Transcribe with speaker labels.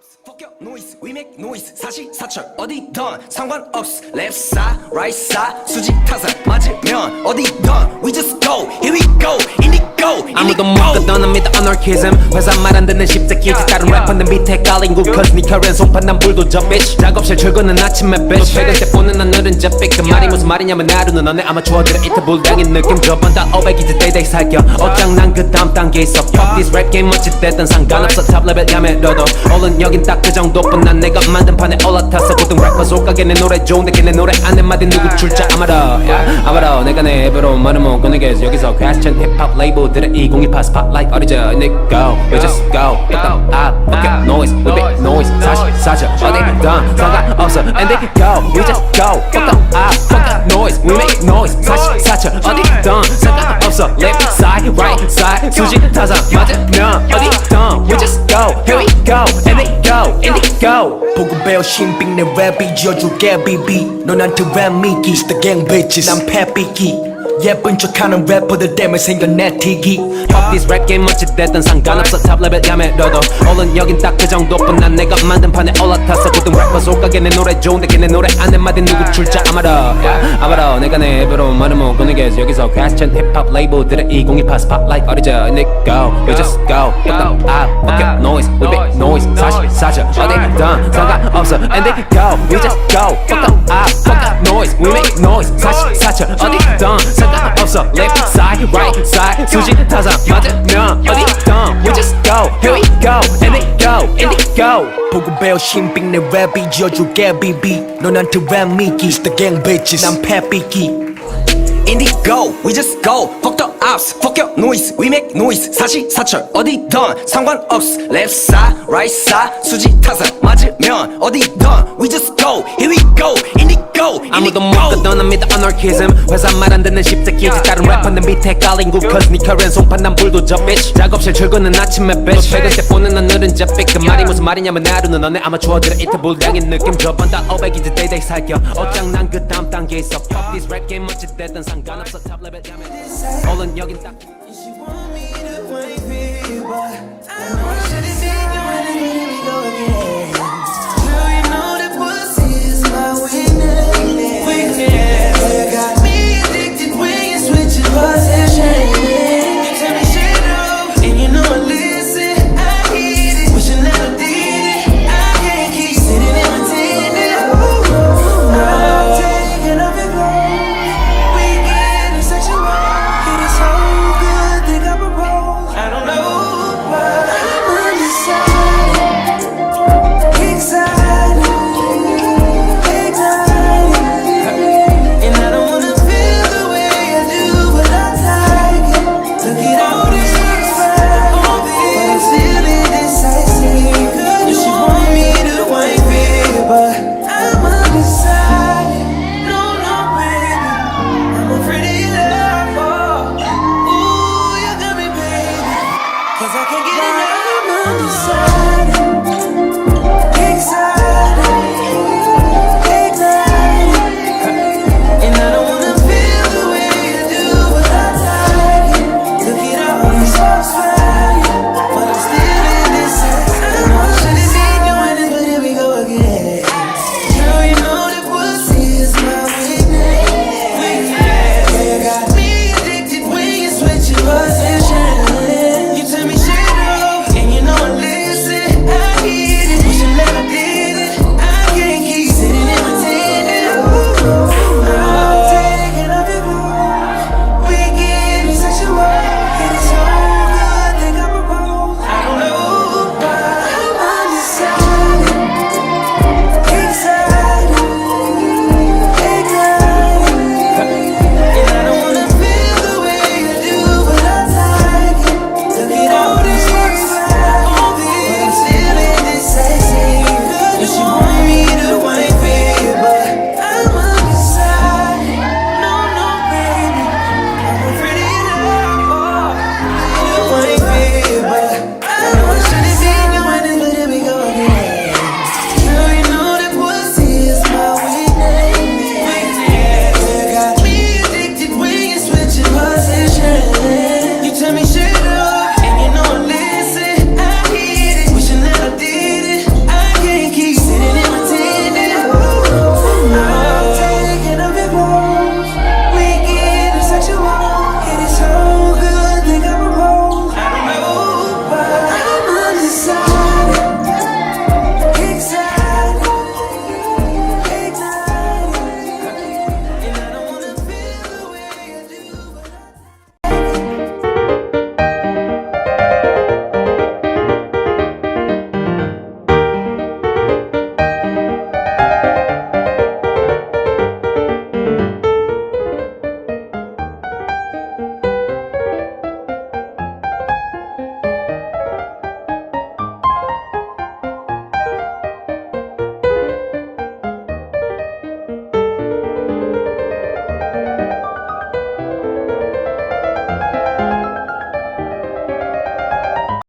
Speaker 1: Fuck your noise, we make noise. 사시사철 어디든 상관없어. Left side, right side, 수직 타산 맞으면 어디든 we just go, here we go, IndiGO.
Speaker 2: 아무도 못 걷어는 믿어 anarchism. 회사 말 안 듣는 십새끼 다른 래퍼는 밑에 깔린 구 cause 니 커리엔 손판 난 불도저 bitch. 작업실 출근은 아침에 bitch. 퇴근 때 보는 난 느린 잡빅. 그 말이 무슨 말이냐면 하루는 너네 아마추어들의 이틀 불량인 느낌. 저번 달 500이지 데이데이 살겨. 어짱 난 그 다음 단계에 있어. Fuck this rap game 어찌됐든 상관없어. 탑 레벨 야매러도 얼른 여긴 딱 그 정도뿐. 난 내가 만든 판에 올라탔어. 고등 래퍼 속가게 내 노래 좋은데 걔네 노래 안 한마디 누구 출자 아마도 아마도 내가 내 입으로 말은 못 꺼내게 해서 여기서 퀘스천 힙합 레이블들의 2028 스팟라이트 어리져 IndiGO we just go fuck up fuck your noise we make noise 사실 어디든 상관없어 IndiGO we just go fuck up fuck your noise we make noise 사실 어디든 상관없어 left side right side 수직 타산 맞으면 어디든 we just go here we go IndiGO
Speaker 1: 보고 배워 신빙 내 랩이 지어줄게 BB 넌 나한테 랩 미기 It's the gang bitches 난 패비기 예쁜 척하는 래퍼들 때문에 생겨내 티기
Speaker 2: Fuck this rap game 어찌됐든 상관없어 탑 레벨 야매러도 얼른 여긴 딱 그 정도뿐. 난 내가 만든 판에 올라탔어. 고등 래퍼 속가게 내 노래 좋은데 걔네 노래 안 한마디 누구 출자 아마도 내가 내 입으로 말은 못 꺼내게 해서 여기서 퀘스천 힙합 레이블들의 2028 스팟라이트 어리져 IndiGO we just go fuck up fuck your noise we make noise 사실 어디든 상관없어 IndiGO we just go fuck up fuck your noise we make noise 사실 어디든 상관없어 left side right side 수직 타산 맞으면 어디든 we just go here we go IndiGO
Speaker 1: 보고 배워 신빙 내 랩이 지어줄게 BB 넌 나한테 랩 미기 It's the gang bitches 난 패비기 IndiGO we just go fuck the ops fuck your noise we make noise 사시사철 어디든 상관없어 left side right side 수직 타산 맞으면 어디든 we just go here we go IndiGO
Speaker 2: 아무도 못 걷어는 믿어 anarchism. 회사 말 안 듣는 십새끼 다른 래퍼는 밑에 깔린 구 cause 니 커리엔 손판 난 불도저 bitch. 작업실 출근은 아침에 bitch. 퇴근 때 보는 난 느린 잡빅. 그 말이 무슨 말이냐면 하루는 너네 아마추어들의 이틀 불량인 느낌. 저번 달 500이지 데이데이 살겨. 어짱 난 그 다음 단계에 있어. Fuck this rap game 어찌됐든 상관없어 탑 레벨 야매 얼른 여긴 딱
Speaker 3: She want me to wait, but I know I should've been going